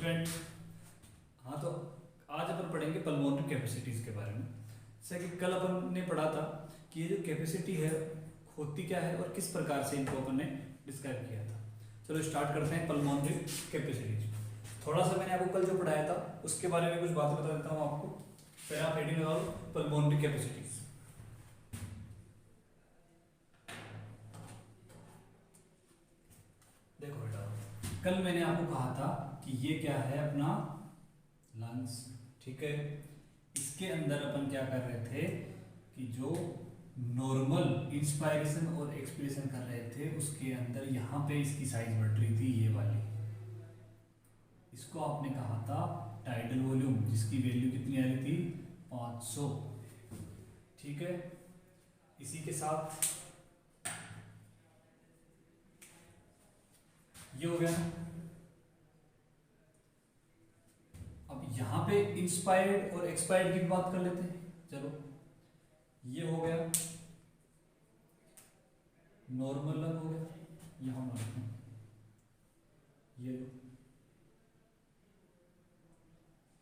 Student. हाँ, तो आज अपन पढ़ेंगे पल्मोनरी कैपेसिटीज के बारे में। जैसा कि कल अपन ने पढ़ा था कि ये जो कैपेसिटी है होती क्या है और किस प्रकार से इनको अपन ने डिस्क्राइब किया था। चलो स्टार्ट करते हैं पल्मोनरी कैपेसिटीज। थोड़ा सा मैंने आपको कल जो पढ़ाया था उसके बारे में कुछ बातें बता देता हूँ आपको। फिर आप हेडिंग लगाओ पल्मोनरी कैपेसिटीज। देखो बेटा, कल मैंने आपको कहा था कि ये क्या है अपना लंग्स, ठीक है। इसके अंदर अपन क्या कर रहे थे कि जो नॉर्मल इंस्पायरेशन और एक्सपिरेशन कर रहे थे उसके अंदर यहाँ पे इसकी साइज बढ़ रही थी, ये वाली। इसको आपने कहा था टाइडल वॉल्यूम, जिसकी वैल्यू कितनी आ रही थी 500, ठीक है। इसी के साथ ये हो गया। अब यहाँ पे इंस्पायर्ड और एक्सपायर्ड की बात कर लेते हैं। चलो, ये हो गया नॉर्मल लंग हो गया, यहां मारते हैं ये लो,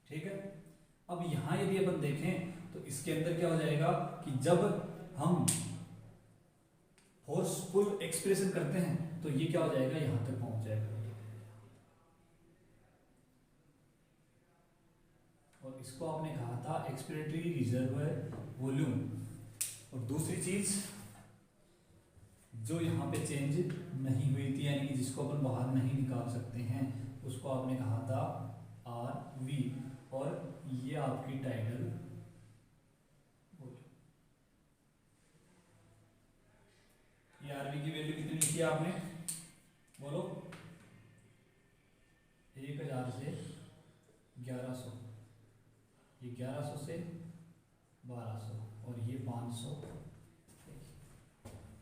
ठीक है। अब यहां यदि अपन देखें तो इसके अंदर क्या हो जाएगा कि जब हम फोर्सफुल एक्सप्रेशन करते हैं तो ये क्या हो जाएगा, यहां तक पहुंच जाएगा। और इसको आपने कहा था एक्सपिरेटरी रिजर्वायर वॉल्यूम। और दूसरी चीज जो यहाँ पे चेंज नहीं हुई थी, यानी कि जिसको अपन बाहर नहीं निकाल सकते हैं, उसको आपने कहा था आर वी। और ये आपकी टाइडल वॉल्यूम। ये आर वी की वैल्यू कितनी लिखी है आपने, बोलो। 1000 से 1100, ये 1100 से 1200 और ये 500,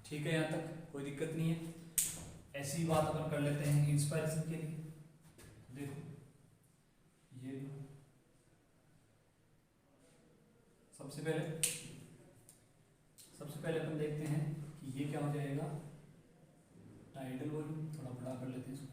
ठीक है। यहाँ तक कोई दिक्कत नहीं है। ऐसी ही बात अपन कर लेते हैं इंस्पायरेशन के लिए। देखो ये सबसे पहले अपन देखते हैं कि ये क्या हो जाएगा, टाइडल वॉल्यूम। थोड़ा बड़ा कर लेते हैं इसको।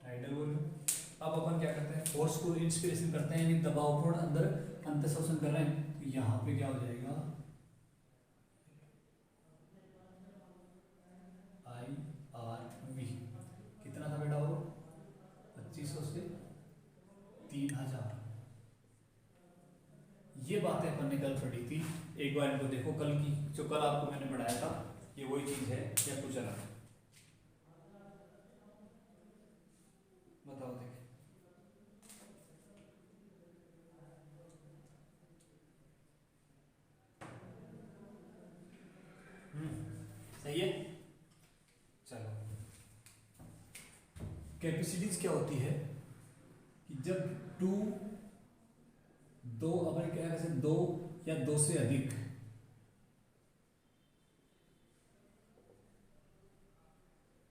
Tidal volume. अब अपन क्या करते हैं, फोर्स को इंस्पिरेशन करते हैं, यानी दबावपूर्ण अंदर अंतःशोषण कर रहे हैं, तो यहाँ पे क्या हो जाएगा आई आर वी। कितना था बेटा वो, 2500 से 3000। ये बातें अपन ने कल पढ़ी थी। एक बार इनको देखो, कल की जो कल आपको मैंने पढ़ाया था ये वही चीज है या कुछ अलग, बताओ। देख, सही है। चलो, कैपेसिटीज क्या होती है कि जब दो अपन क्या है, दो या दो से अधिक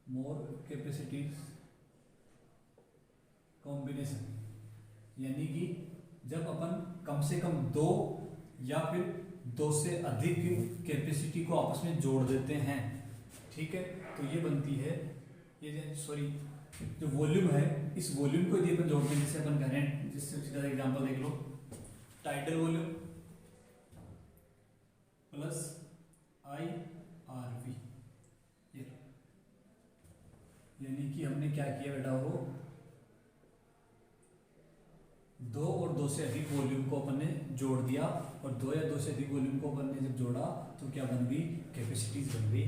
मोर कैपेसिटीज कॉम्बिनेशन, यानी कि जब अपन कम से कम दो या फिर दो से अधिक कैपेसिटी को आपस में जोड़ देते हैं, ठीक है, तो ये बनती है, ये सॉरी जो वॉल्यूम है, इस वॉल्यूम को यदि अपन जोड़ते हैं, जैसे अपन करें, जिससे एग्जांपल देख लो, tidal volume plus I R V, यानी कि हमने क्या किया बेटा, वो दो और दो से अधिक वॉल्यूम को अपन ने जोड़ दिया, और दो या दो से अधिक वॉल्यूम को अपन ने जब जोड़ा तो क्या बन गई, कैपेसिटीज बन गई।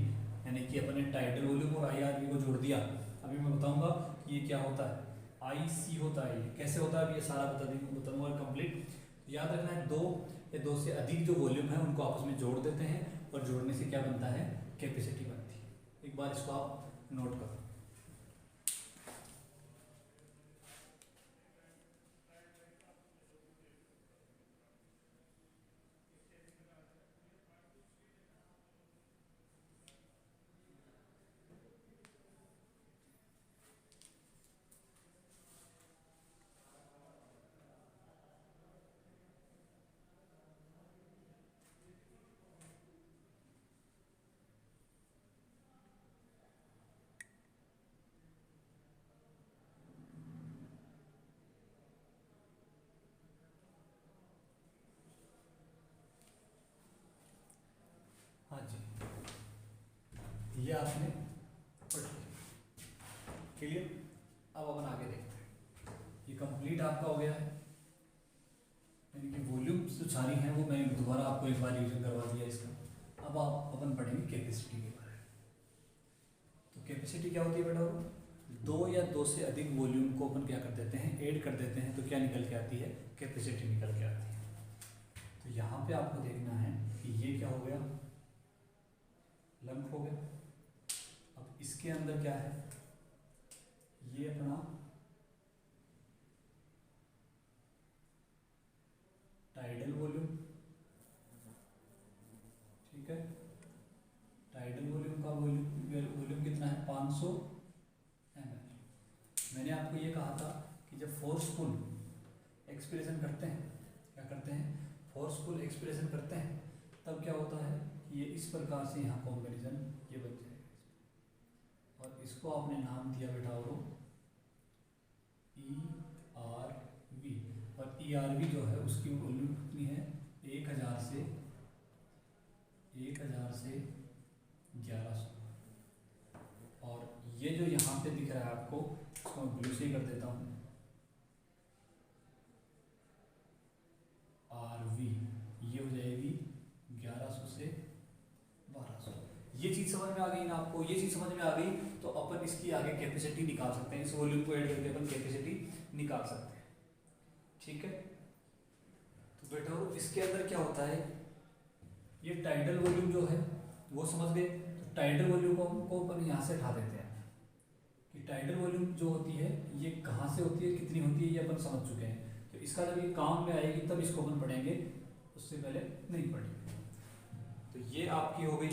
यानी कि अपन ने टाइडल वॉल्यूम और आईआरवी को जोड़ दिया। अभी मैं बताऊंगा कि ये क्या होता है, आईसी होता है, ये कैसे होता है, ये सारा बताऊंगा कंप्लीट। याद रखना है, दो या दो से अधिक जो वॉल्यूम है उनको आपस में जोड़ देते हैं, और जोड़ने से क्या बनता है, कैपेसिटी बनती है। एक बार इसको आप नोट करो। ये आपने पढ़ लिया। क्लियर? अब अपन आगे देखते हैं। ये कंप्लीट आपका हो गया है, यानी कि वॉल्यूम्स जो सारी हैं वो मैंने दोबारा आपको एक बार रिविजन करवा दिया इसका। अब आप अपन पढ़ेंगे कैपेसिटी के बारे में। तो कैपेसिटी क्या होती है बेटा? दो या दो से अधिक वॉल्यूम को अपन क्या कर देते हैं, ऐड कर देते हैं, तो क्या निकल के आती है? कैपेसिटी निकल के आती है। तो यहाँ पे आपको देखना है कि ये क्या हो गया, लंप हो गया। अब इसके अंदर क्या है, ये अपना टाइडल वॉल्यूम, ठीक है। टाइडल वॉल्यूम का वॉल्यूम कितना है? 500 ml। मैंने आपको ये कहा था कि जब फोर्सफुल एक्सप्रेशन करते हैं, क्या करते हैं? फोर्सफुल एक्सप्रेशन करते हैं, तब क्या होता है कि ये इस प्रकार से यहाँ कॉम्बिनेशन ये बन जाएगा। और इसको आपने नाम दिया बेटा और ERV। और ERV जो है उसकी वॉल्यूम कितनी है? 1000 से 1100। और ये जो यहाँ पे दिख रहा है आपको, इसको मैं ब्लू से ही कर देता हूँ, RV, ये हो जाएगी 1100 से 1200। ये चीज़ समझ में आ गई ना आपको? ये चीज़ समझ में आ गई तो अपन इसकी आगे कैपेसिटी निकाल सकते हैं। इस वॉल्यूम को ऐड करके अपन कैपेसिटी निकाल सकते हैं, ठीक है। तो बेटा इसके अंदर क्या होता है, ये टाइडल वॉल्यूम जो है वो समझ गए। तो टाइडल वॉल्यूम को अपन यहाँ से हटा देते हैं कि टाइडल वॉल्यूम जो होती है ये कहाँ से होती है, कितनी होती है, ये अपन समझ चुके हैं। तो इसका जब ये काम में आएगी तब इसको अपन पढ़ेंगे, उससे पहले नहीं पढ़ेंगे। तो ये आपकी हो गई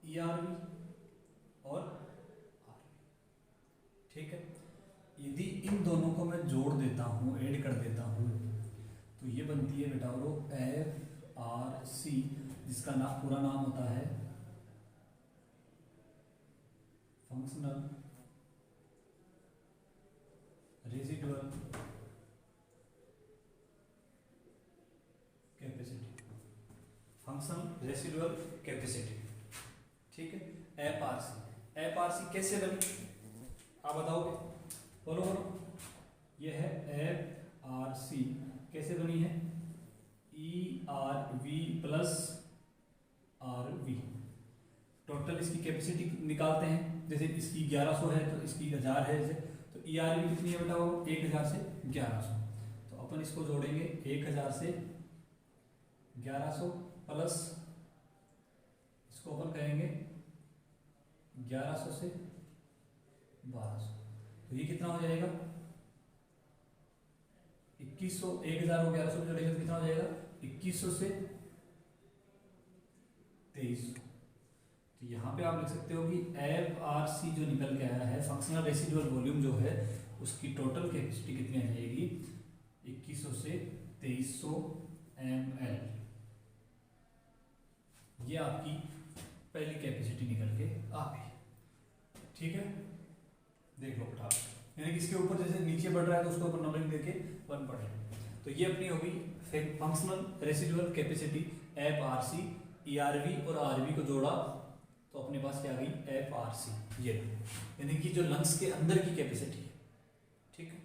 ERV और RV, ठीक है। यदि इन दोनों को मैं जोड़ देता हूँ, ऐड कर देता हूँ, तो ये बनती है बेटा FRC, जिसका पूरा नाम होता है functional residual capacity. Functional residual capacity, ठीक है। FRC कैसे बनी आप बताओगे? बोलो बोलो। ये है FRC, कैसे बनी है? ERV plus RV। टोटल इसकी कैपेसिटी निकालते हैं, जैसे इसकी 1100 है तो इसकी 1000 है, जैसे तो ERV कितनी है बेटा? वो 1000 से 1100। तो अपन इसको जोड़ेंगे 1000 से 1100 प्लस इसको अपन कहेंगे 1100 से 1200। तो ये कितना हो जाएगा? 2100। 1000 और 1100 में जोड़ेंगे तो कितना हो जाएगा? 2100 से 2300। तो यहाँ पे आप लिख सकते हो कि FRC जो निकल के आया है, फंक्शनल रेसिडुअल वॉल्यूम जो है, उसकी टोटल कैपेसिटी कितनी आ जाएगी? 2100 से 2300 ml। ये आपकी पहली कैपेसिटी निकल के आ गई, ठीक है। देख लो बेटा, यानी कि इसके ऊपर जैसे नीचे बढ़ रहा है तो उसको ऊपर नंबरिंग देके 1 पढ़ लें। तो ये अपनी होगी functional residual capacity FRC। ERV और RV को जोड़ा तो अपने पास क्या आ गई? FRC, ये यानी कि जो लंग्स के अंदर की कैपेसिटी है, ठीक है।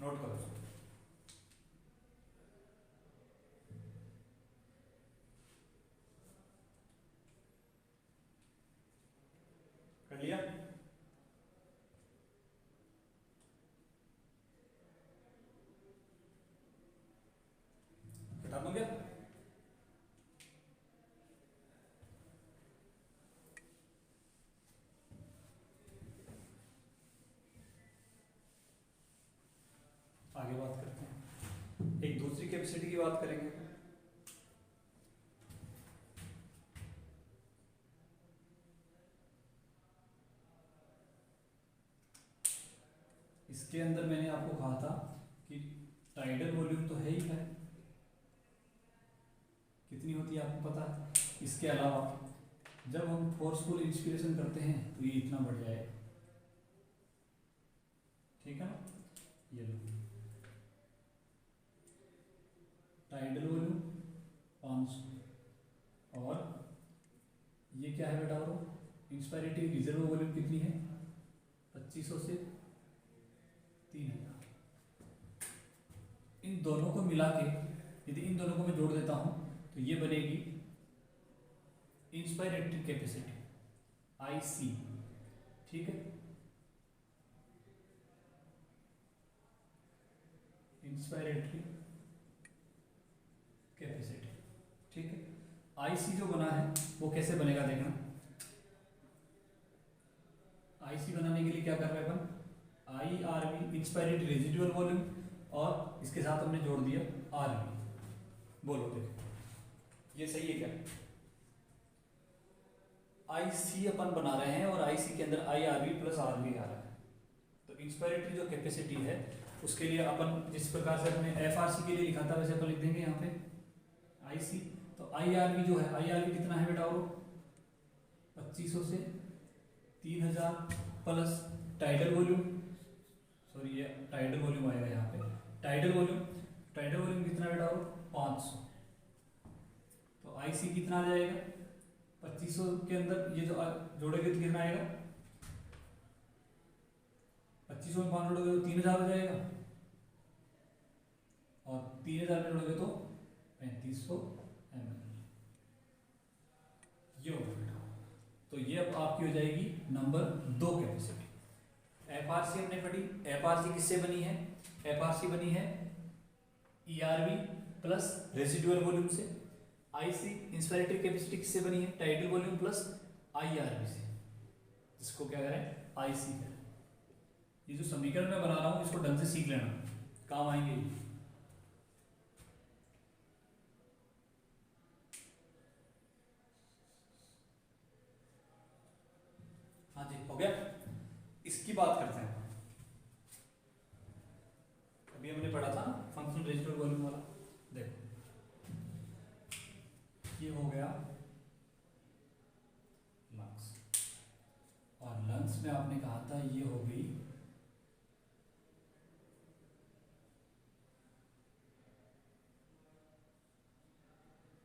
नोट करो, कर लिया? खत्म हो गया? आगे बात करते हैं, एक दूसरी कैपेसिटी की बात करेंगे। इसके अंदर मैंने आपको कहा था कि टाइडल वॉल्यूम तो है ही है, कितनी होती है आपको पता है। इसके अलावा जब हम फोर्सफुल इंस्पिरेशन करते हैं तो ये इतना बढ़ जाए, ठीक है ना। ये लो tidal volume inspiratory reserve volume कितनी है 2500 से 3000। इन दोनों को मिला के यदि इन दोनों को मैं जोड़ देता हूं तो ये बनेगी इंस्पायरेटरी कैपेसिटी IC, ठीक है। इंस्पायरेटरी कैपेसिटी, ठीक है। IC जो बना है वो कैसे बनेगा देखना। IC बनाने के लिए क्या कर रहे हैं अपन, IRV इंस्पायरेटरी रेजिडुअल वॉल्यूम और इसके साथ हमने जोड़ दिया RV। बोलो देखो ये सही है क्या। IC अपन बना रहे हैं और IC के अंदर IRV प्लस RV आ रहा है। तो इंस्पायरेटरी जो कैपेसिटी है उसके लिए अपन जिस प्रकार से अपने FRC के लिए लिखा था वैसे अपन लिख देंगे यहाँ पे IC। तो IRV जो है, IRV कितना है बेटा, वो 2500 से 3000 प्लस टाइडल वॉल्यूम, सॉरी ये टाइडल वॉल्यूम आएगा यहाँ पे, टाइडल वॉल्यूम कितना बेटा, वो 500। तो IC कितना आ जाएगा 2500 के अंदर ये जो जोड़ेंगे तो कितना आएगा, 2500 में 500 जोड़ोगे तो 3000 हो जाएगा और 3000 में जोड़ोगे तो 3500 ml। ये हो गया। तो ये अब आपकी हो जाएगी नंबर 2 कैपेसिटी। FRC हमने पढ़ी, FRC किससे बनी है, FRC बनी है ERV प्लस रेजिडुअल वॉल्यूम से। IC इंस्पायरेटरी कैपेसिटी किससे बनी है, टाइडल वॉल्यूम प्लस IRV से, इसको क्या करें IC करें। ये जो समीकरण मैं बना रहा हूं इसको ढंग से सीख लेना, काम आएंगे। हाँ जी हो गया। इसकी बात करते हैं, अभी हमने पढ़ा था फंक्शनल रेजिडुअल वॉल्यूम वाला। देखो ये हो गया लंग्स, और लंग्स में आपने कहा था ये हो गई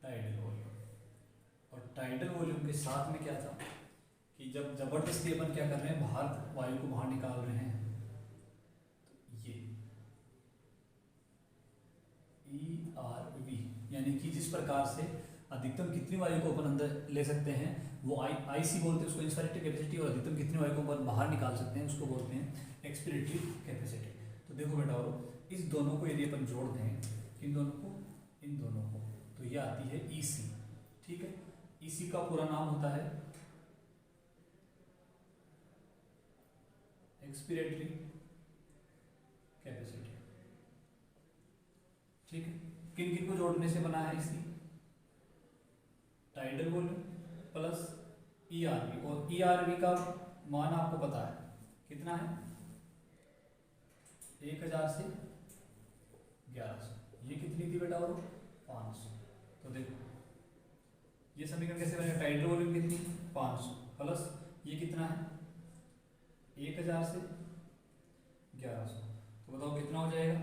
टाइडल वॉल्यूम। और टाइडल वॉल्यूम के साथ में क्या था कि जब जबरदस्ती अपन क्या कर रहे हैं, बाहर वायु को बाहर निकाल रहे हैं, तो ये ERV यानी कि जिस प्रकार से अधिकतम कितनी वायु को अपन अंदर ले सकते हैं वो IC बोलते हैं उसको, इंस्पायरेटरी कैपेसिटी, और अधिकतम कितनी वायु को अपन बाहर निकाल सकते हैं उसको बोलते हैं एक्सपिरेटरी कैपेसिटी। तो देखो बेटा, और इस दोनों को यदि अपन जोड़ दें, इन दोनों को, तो ये आती है EC, ठीक है। EC का पूरा नाम होता है एक्सपिरेटरी कैपेसिटी, ठीक है। किन किन को जोड़ने से बना है EC, tidal volume plus ERV, और ERV का मान आपको पता है कितना है, 1000 से 1100। ये कितनी थी बेटा, और 500। तो देखो ये समीकरण कैसे बनेगा, टाइडल वॉल्यूम कितनी 500 प्लस ये कितना है 1000 से 1100, तो बताओ कितना हो जाएगा,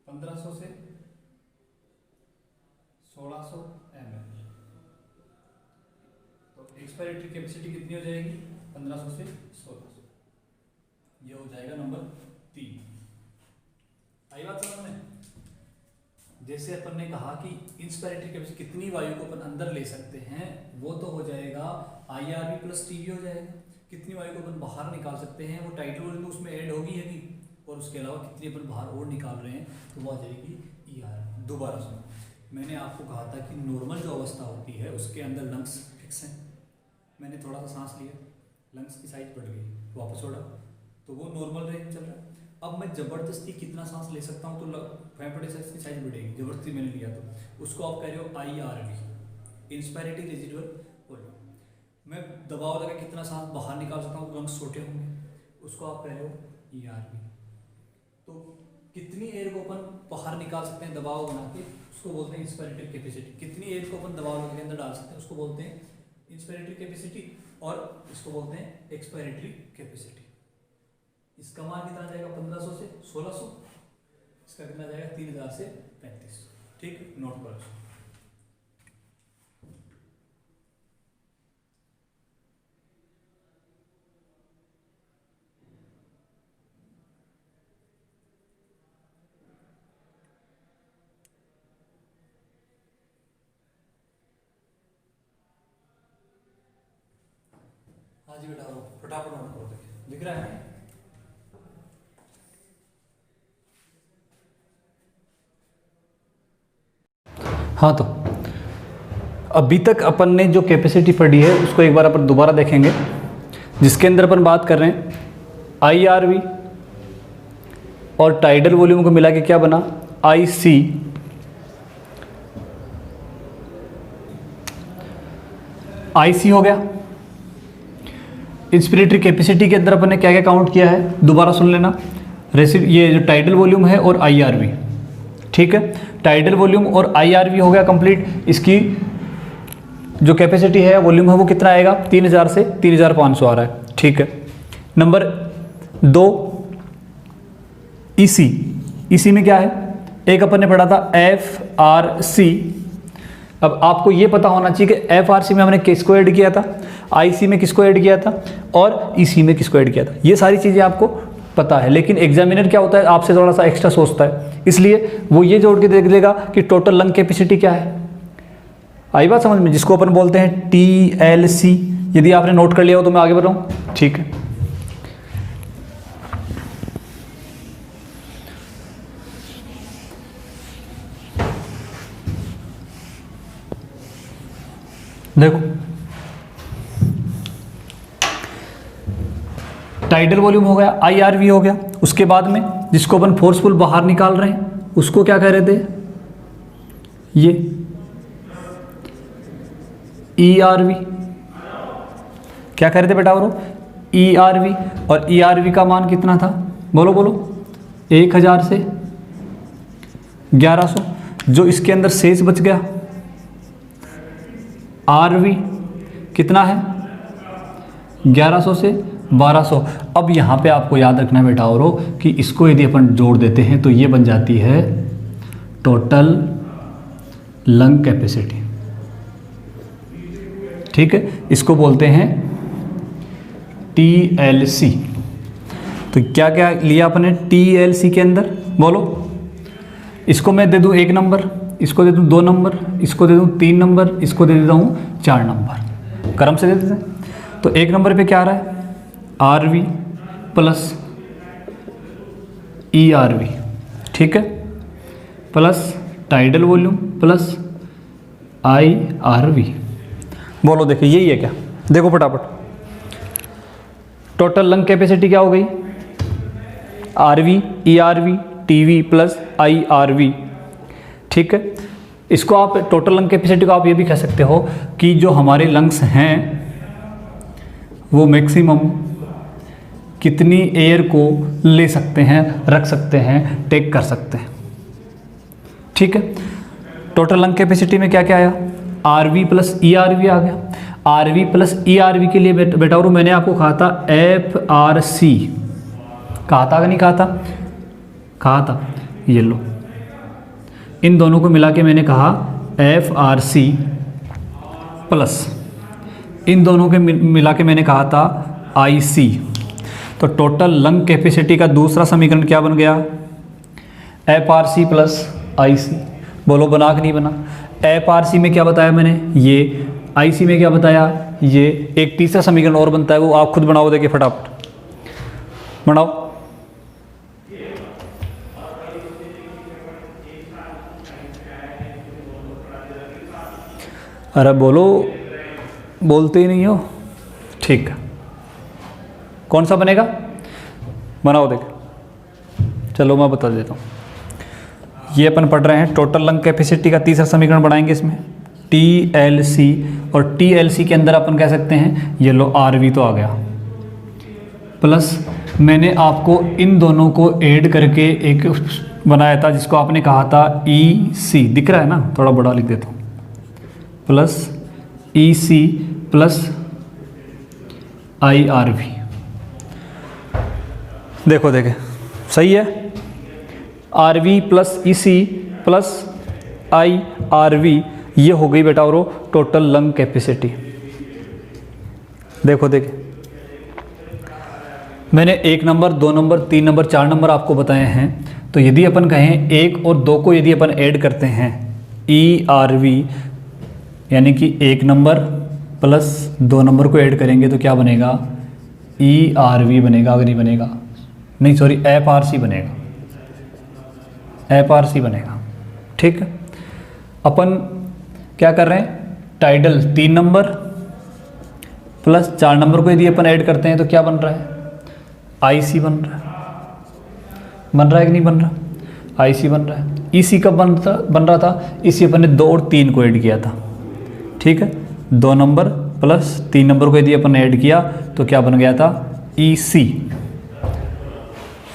1500 से 1600 ml। तो एक्सपायरेटरी कैपेसिटी कितनी हो जाएगी, 1500 से 1600। ये हो जाएगा नंबर 3। आई बात समझ में। जैसे अपन ने कहा कि इंस्पायरेटरी कैपेसिटी कितनी वायु को अपन अंदर ले सकते हैं, वो तो हो जाएगा IRV प्लस TV हो जाएगा। कितनी वायु को अपन बाहर निकाल सकते हैं वो टाइडल वॉल्यूम तो उसमें ऐड होगी है, और उसके अलावा कितनी अपन बाहर और निकाल रहे हैं तो वो आ जाएगी ERV। दोबारा सुनो, मैंने आपको कहा था कि नॉर्मल जो अवस्था होती है उसके अंदर लंग्स फिक्स हैं। मैंने थोड़ा सा सांस लिया, लंग्स की साइज बढ़ गई, वापस छोड़ा तो वो नॉर्मल रेंज चल रहा है। अब मैं ज़बरदस्ती कितना सांस ले सकता हूँ तो फेफड़े से इसकी साइज बढ़ेगी, ज़बरदस्ती मैंने लिया तो उसको आप कह रहे हो IRV इंस्पायरेटरी रेजिडुअल वॉल्यूम। मैं दबाव लगा कितना सांस बाहर निकाल सकता हूँ, लंग्स छोटे होंगे, उसको आप कह रहे हो ERV। तो कितनी एयर को अपन बाहर निकाल सकते हैं दबाव बना के, उसको बोलते हैं इंस्पायरेटरी कैपेसिटी। कितनी एयर को अपन दबाव के अंदर डाल सकते हैं उसको बोलते हैं इंस्पायरेटरी कैपेसिटी, और इसको बोलते हैं एक्सपायरेटरी कैपेसिटी। इसका मान कितना आ जाएगा, 1500 से 1600, इसका कितना आ जाएगा 3000 से 3500। ठीक, नोट करो। हाँ जी बेटा, फटाफट नोट करो, देखिए दिख रहा है। हाँ, तो अभी तक अपन ने जो कैपेसिटी पढ़ी है उसको एक बार अपन दोबारा देखेंगे, जिसके अंदर अपन बात कर रहे हैं IRV और टाइडल वॉल्यूम को मिला के क्या बना, IC। IC हो गया। इंस्पिरेटरी कैपेसिटी के अंदर अपन ने क्या क्या काउंट किया है, दोबारा सुन लेना। ये जो टाइडल वॉल्यूम है और IRV, ठीक है, टाइडल वॉल्यूम और IRV हो गया कंप्लीट। इसकी जो कैपेसिटी है, वॉल्यूम है, वो कितना आएगा, 3000 से 3500 आ रहा है, ठीक है। Number 2 EC। EC में क्या है, एक अपन ने पढ़ा था FRC। अब आपको ये पता होना चाहिए कि FRC में हमने किसको ऐड किया था, IC में किसको ऐड किया था और EC में किसको ऐड किया था। ये सारी चीज़ें आपको पता है, लेकिन एग्जामिनर क्या होता है, आपसे थोड़ा सा एक्स्ट्रा सोचता है, इसलिए वो ये जोड़ के देख लेगा कि टोटल लंग कैपेसिटी क्या है। आई बात समझ में, जिसको अपन बोलते हैं TLC। यदि आपने नोट कर लिया हो तो मैं आगे बढ़ाऊँ, ठीक है। देखो, टाइडल वॉल्यूम हो गया, IRV हो गया। उसके बाद में जिसको अपन फोर्सफुल बाहर निकाल रहे हैं उसको क्या कह रहे थे, ये ERV। क्या कह रहे थे बेटा, और ERV। और ERV का मान कितना था, बोलो बोलो, 1000 से 1100। जो इसके अंदर शेष बच गया RV कितना है, 1100 से 1200। अब यहाँ पे आपको याद रखना बेटा और कि इसको यदि अपन जोड़ देते हैं तो ये बन जाती है टोटल लंग कैपेसिटी, ठीक है। इसको बोलते हैं TLC। तो क्या क्या लिया अपने TLC के अंदर, बोलो। इसको मैं दे दूं 1 नंबर, इसको दे दूं 2 नंबर, इसको दे दूं 3 नंबर, इसको दे देता हूँ 4 नंबर, क्रम से दे देते हैं। तो 1 नंबर पे क्या आ रहा है, RV प्लस ERV, ठीक है, plus tidal volume plus IRV। बोलो, देखिए यही है क्या, देखो फटाफट। टोटल लंग कैपेसिटी क्या हो गई, RV ERV TV plus IRV, ठीक है। इसको आप टोटल लंग कैपेसिटी को आप ये भी कह सकते हो कि जो हमारे लंग्स हैं वो मैक्सिमम कितनी एयर को ले सकते हैं, रख सकते हैं, टेक कर सकते हैं, ठीक है। टोटल लंग कैपेसिटी में क्या क्या आया, RV प्लस ERV आ गया। RV प्लस ERV के लिए बेटा और मैंने आपको कहा था FRC, कहा था कि नहीं कहा था, कहा था। ये लो, इन दोनों को मिला के मैंने कहा FRC प्लस इन दोनों के मिला के मैंने कहा था IC। तो टोटल लंग कैपेसिटी का दूसरा समीकरण क्या बन गया, FRC प्लस IC। बोलो, बना कि नहीं बना। FRC में क्या बताया मैंने, ये। IC में क्या बताया, ये। एक तीसरा समीकरण और बनता है, वो आप खुद बनाओ, देखिए फटाफट बनाओ। अरे बोलो, बोलते ही नहीं हो, ठीक है। कौन सा बनेगा, बनाओ, देख। चलो मैं बता देता हूँ। ये अपन पढ़ रहे हैं टोटल लंग कैपेसिटी का तीसरा समीकरण बनाएंगे इसमें, TLC। और TLC के अंदर अपन कह सकते हैं, ये लो RV तो आ गया, प्लस मैंने आपको इन दोनों को ऐड करके एक बनाया था जिसको आपने कहा था EC। दिख रहा है ना, थोड़ा बड़ा लिख देता हूँ, प्लस EC प्लस IRV। देखो देखे, सही है। RV plus EC plus IRV, ये हो गई बेटा और टोटल लंग कैपेसिटी। देखो देखे, मैंने 1 नंबर 2 नंबर 3 नंबर 4 नंबर आपको बताए हैं। तो यदि अपन कहें 1 और 2 को यदि अपन ऐड करते हैं, ERV यानी कि 1 नंबर प्लस 2 नंबर को ऐड करेंगे तो क्या बनेगा, ERV बनेगा, अगर नहीं बनेगा, नहीं सॉरी FRC बनेगा, FRC बनेगा। ठीक है, अपन क्या कर रहे हैं, टाइडल 3 नंबर प्लस 4 नंबर को यदि अपन ऐड करते हैं तो क्या बन रहा है, IC बन रहा है, बन रहा है कि नहीं बन रहा, IC बन रहा है। EC कब बन रहा था, EC अपन ने 2 और 3 को ऐड किया था। ठीक है, 2 नंबर प्लस 3 नंबर को यदि अपन ने ऐड किया तो क्या बन गया था, EC।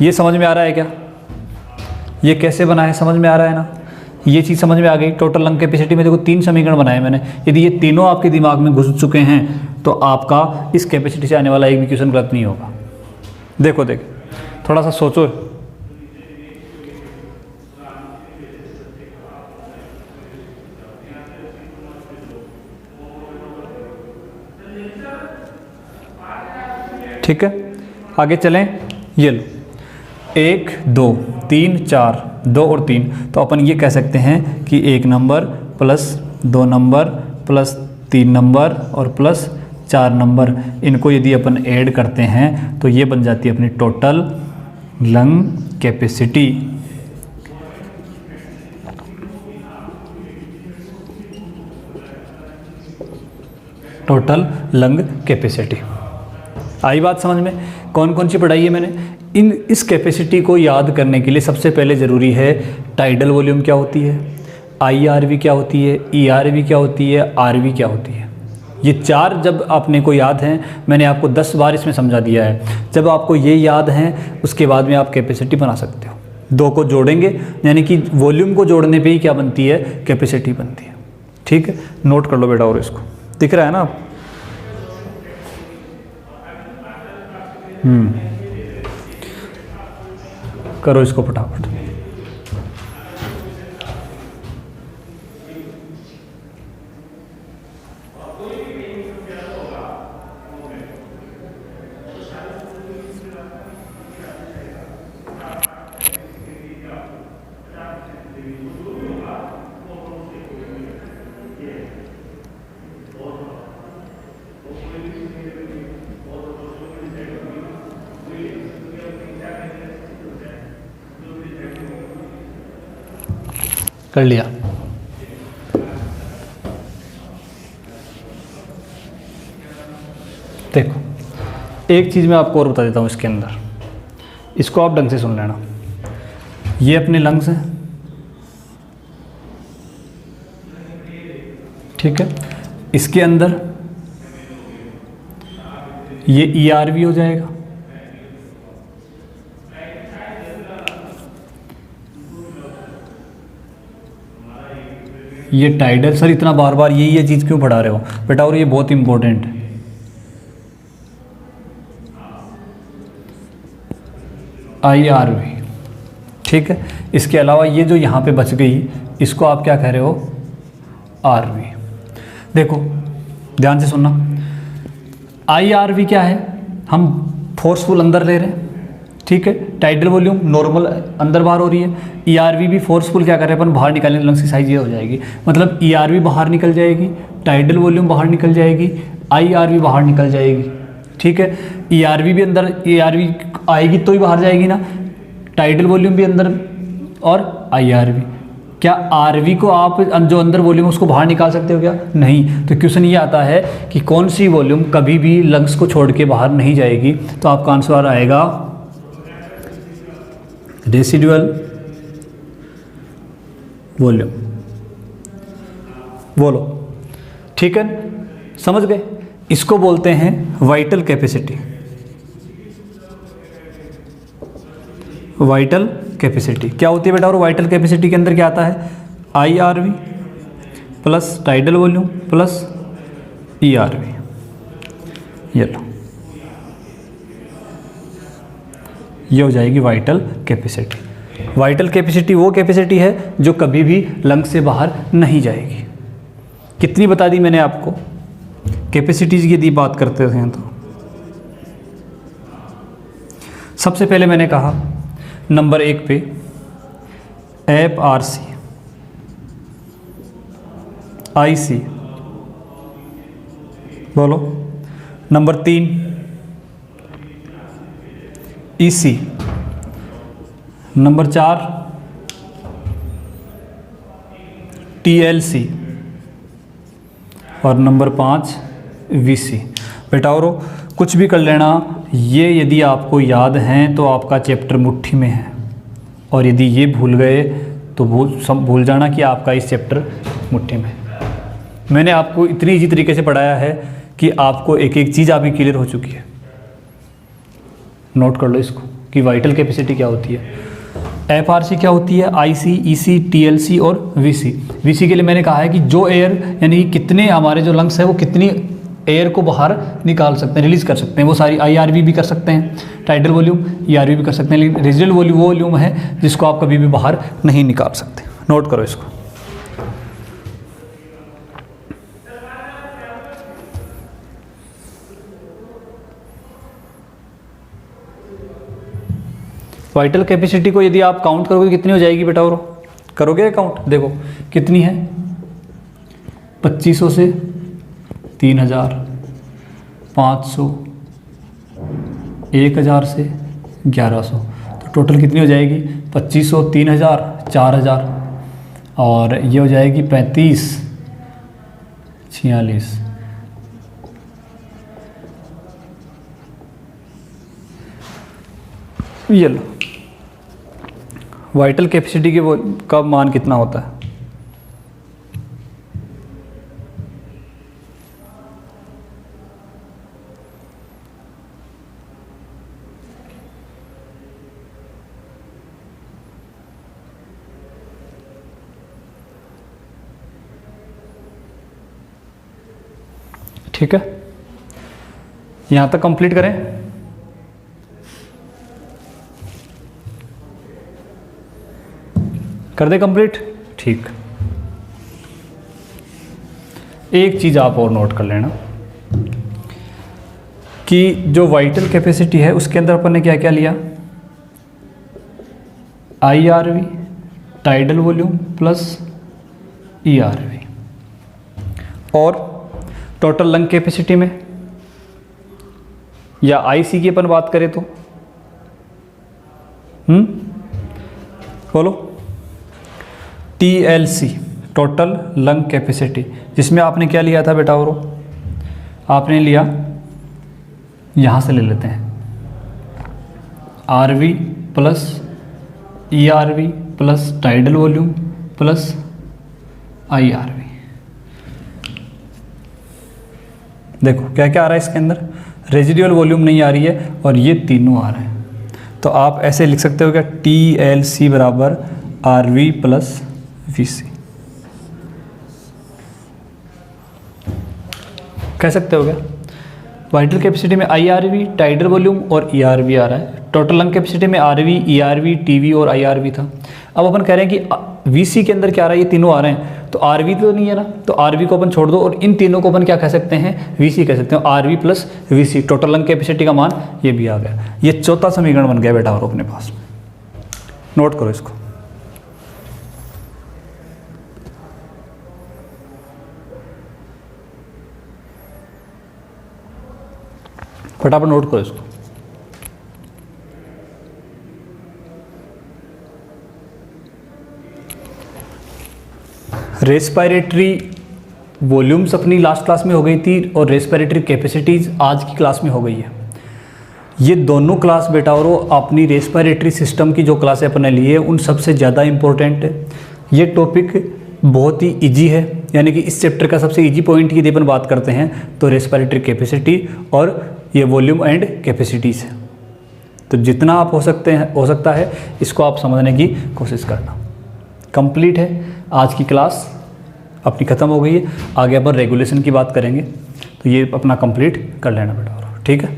ये समझ में आ रहा है क्या, ये कैसे बना है, समझ में आ रहा है ना, ये चीज़ समझ में आ गई। टोटल लंग कैपेसिटी में देखो 3 समीकरण बनाए मैंने, यदि ये तीनों आपके दिमाग में घुस चुके हैं तो आपका इस कैपेसिटी से आने वाला एक भी क्वेश्चन गलत नहीं होगा। देखो थोड़ा सा सोचो, ठीक है, आगे चलें। ये लो 1 2 3 4, 2 और 3, तो अपन ये कह सकते हैं कि 1 number plus 2 number plus 3 number और प्लस 4 नंबर, इनको यदि अपन ऐड करते हैं तो ये बन जाती है अपनी total lung capacity. Total lung capacity I बात समझ में। कौन कौन सी पढ़ाई है मैंने, इस कैपेसिटी को याद करने के लिए सबसे पहले ज़रूरी है टाइडल वॉल्यूम क्या होती है, IRV क्या होती है, ERV क्या होती है, RV क्या होती है। ये 4 जब आपने को याद हैं, मैंने आपको 10 बार इसमें समझा दिया है। जब आपको ये याद हैं उसके बाद में आप कैपेसिटी बना सकते हो। 2 को जोड़ेंगे यानी कि वॉल्यूम को जोड़ने पे ही क्या बनती है, कैपेसिटी बनती है। ठीक है, नोट कर लो बेटा, और इसको दिख रहा है ना आप। करो इसको फटाफट। कर लिया। देखो एक चीज़ मैं आपको और बता देता हूँ इसके अंदर, इसको आप ढंग से सुन लेना। ये अपने लंग्स हैं, ठीक है, इसके अंदर ये ERV हो जाएगा, ये टाइडल। सर इतना बार बार ये चीज़ क्यों पढ़ा रहे हो बेटा, और ये बहुत इंपॉर्टेंट है। IRV, ठीक है। इसके अलावा ये जो यहाँ पे बच गई इसको आप क्या कह रहे हो, RV। देखो ध्यान से सुनना, IRV क्या है, हम फोर्सफुल अंदर ले रहे हैं, ठीक है। टाइडल वॉल्यूम नॉर्मल अंदर बाहर हो रही है। ERV भी फोर्सफुल क्या कर रहे हैं अपन, बाहर निकालने, लंग्स की साइज ये हो जाएगी, मतलब ERV बाहर निकल जाएगी, टाइडल वॉल्यूम बाहर निकल जाएगी, IRV बाहर निकल जाएगी, ठीक है। ERV भी अंदर, ERV आएगी तो ही बाहर जाएगी ना, टाइडल वॉल्यूम भी अंदर और IRV। क्या RV को आप जो अंदर वॉल्यूम उसको बाहर निकाल सकते हो क्या, नहीं। तो क्वेश्चन ये आता है कि कौन सी वॉल्यूम कभी भी लंग्स को छोड़ के बाहर नहीं जाएगी, तो आपका आंसर आएगा रेसिडुअल वॉल्यूम। बोलो ठीक है, समझ गए। इसको बोलते हैं वाइटल कैपेसिटी। वाइटल कैपेसिटी क्या होती है बेटा, और वाइटल कैपेसिटी के अंदर क्या आता है, IRV plus tidal volume plus ERV। ये लो, ये हो जाएगी वाइटल कैपेसिटी। वाइटल कैपेसिटी वो कैपेसिटी है जो कभी भी लंग से बाहर नहीं जाएगी। कितनी बता दी मैंने आपको कैपेसिटीज की यदि बात करते हैं तो। सबसे पहले मैंने कहा नंबर 1 पे FRC, IC, बोलो। Number 3 EC। नंबर 4 TLC और नंबर 5 VC। बेटा और कुछ भी कर लेना, ये यदि आपको याद हैं तो आपका चैप्टर मुट्ठी में है, और यदि ये भूल गए तो भूल जाना कि आपका इस चैप्टर मुट्ठी में है। मैंने आपको इतनी ईजी तरीके से पढ़ाया है कि आपको एक एक चीज़ आपकी क्लियर हो चुकी है। नोट कर लो इसको कि वाइटल कैपेसिटी क्या होती है, FRC क्या होती है, IC, EC, TLC और VC। VC के लिए मैंने कहा है कि जो एयर, यानी कितने हमारे जो लंग्स है वो कितनी एयर को बाहर निकाल सकते हैं, रिलीज कर सकते हैं, वो सारी IRV भी कर सकते हैं, टाइडल वॉल्यूम ERV भी कर सकते हैं, लेकिन रेजिडुअल वॉल्यूम वो वॉल्यूम है जिसको आप कभी भी बाहर नहीं निकाल सकते। नोट करो इसको। वाइटल कैपेसिटी को यदि आप काउंट करोगे कितनी हो जाएगी बेटा, और करोगे काउंट? देखो कितनी है, 2500 से 3000, 500, 1000 से 1100, तो टोटल कितनी हो जाएगी? 2500, 3000, 4000, और ये हो जाएगी 35, 46। ये लो, वाइटल कैपेसिटी के वो का मान कितना होता है? ठीक है, यहां तक कंप्लीट करें। कर दे कंप्लीट? ठीक। एक चीज़ आप और नोट कर लेना कि जो वाइटल कैपेसिटी है उसके अंदर अपन ने क्या क्या लिया, IRV, tidal volume plus ERV, और टोटल लंग कैपेसिटी में या IC की अपन बात करें तो बोलो, TLC, टोटल लंग कैपेसिटी, जिसमें आपने क्या लिया था बेटा, और आपने लिया, यहाँ से ले लेते हैं, RV plus ERV plus tidal volume plus IRV। देखो क्या क्या आ रहा है इसके अंदर, रेजिडुअल वॉल्यूम नहीं आ रही है और ये तीनों आ रहे हैं, तो आप ऐसे लिख सकते हो क्या, TLC बराबर RV प्लस VC, कह सकते हो क्या? वाइटल कैपेसिटी में IRV, टाइडल वॉल्यूम और ERV आ रहा है, टोटल लंग कैपेसिटी में RV, ERV, TV और IRV था। अब अपन कह रहे हैं कि VC के अंदर क्या आ रहा है, ये तीनों आ रहे हैं, तो RV तो नहीं है ना, तो RV को अपन छोड़ दो और इन तीनों को अपन क्या कह सकते हैं, VC कह सकते हैं, RV plus VC, total lung capacity का मान ये भी आ गया। ये चौथा समीकरण बन गया बेटा और अपने पास। नोट करो इसको। फटाफट नोट करो इसको। रेस्पिरेटरी वॉल्यूम्स अपनी लास्ट क्लास में हो गई थी और रेस्पिरेटरी कैपेसिटीज आज की क्लास में हो गई है। ये दोनों क्लास बेटा और अपनी रेस्पिरेटरी सिस्टम की जो क्लासें अपने लिए उन सबसे ज़्यादा इम्पोर्टेंट है। ये टॉपिक बहुत ही इजी है, यानी कि इस चैप्टर का सबसे इजी पॉइंट यदि अपन बात करते हैं तो रेस्पिरेटरी कैपेसिटी और ये वॉल्यूम एंड कैपेसिटीज़ है। तो जितना आप हो सकता है इसको आप समझने की कोशिश करना। कंप्लीट है, आज की क्लास अपनी ख़त्म हो गई है। आगे अपन रेगुलेशन की बात करेंगे, तो ये अपना कंप्लीट कर लेना बेटा, ठीक है।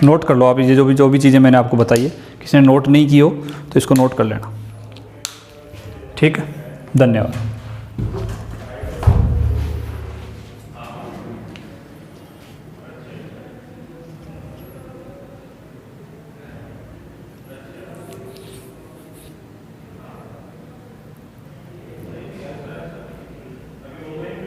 नोट कर लो आप, ये जो भी चीज़ें मैंने आपको बताई है, किसी ने नोट नहीं की हो तो इसको नोट कर लेना, ठीक है। धन्यवाद।